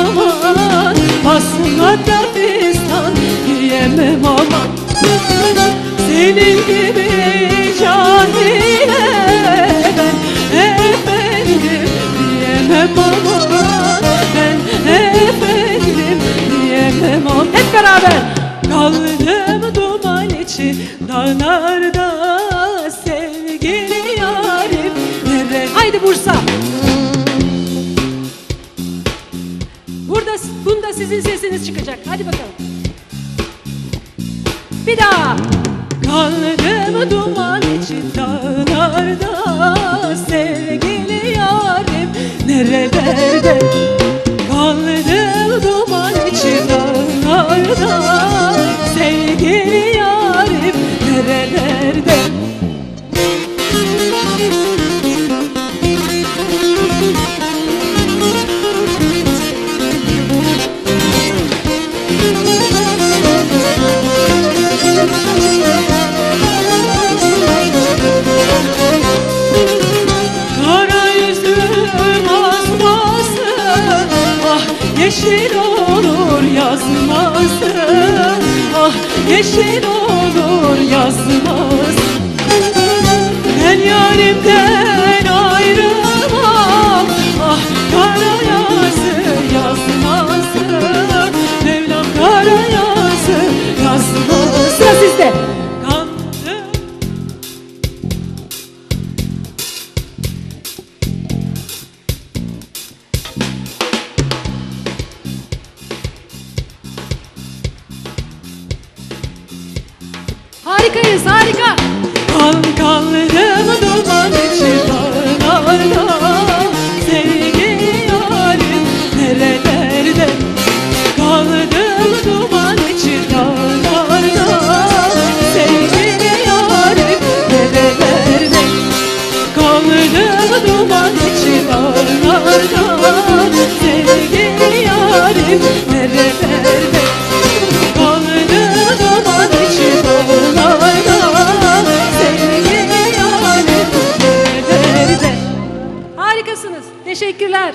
Aman aslında da fistan yiyemem aman. Senin gibi cahile ben efendim diyemem aman. Ben efendim diyemem aman. Hep beraber. Kaldım duman içi dağlarda sevgili yarim nereye? Haydi Bursa. Bunda sizin sesiniz çıkacak. Hadi bakalım. Bir daha. Kaldım duman için dağlarda sevgili yarim nerelerde? Kaldım duman için dağlarda sevgili yarim nerelerde? Yeşil olur yazmaz, ah yeşil olur yazmaz. Ben yarimden ayrılmam, ah kara yazı yazmaz. Mevlam kara yazı yazmaz. Sıra sizde. Harikayız, harika. Kaldım duman içi dağlarda sevgili yarim nerelerde? Kaldım duman içi dağlarda sevgili yarim nerelerde? Kaldım duman içi dağlarda sevgili yarim nerelerde? Harikasınız. Teşekkürler.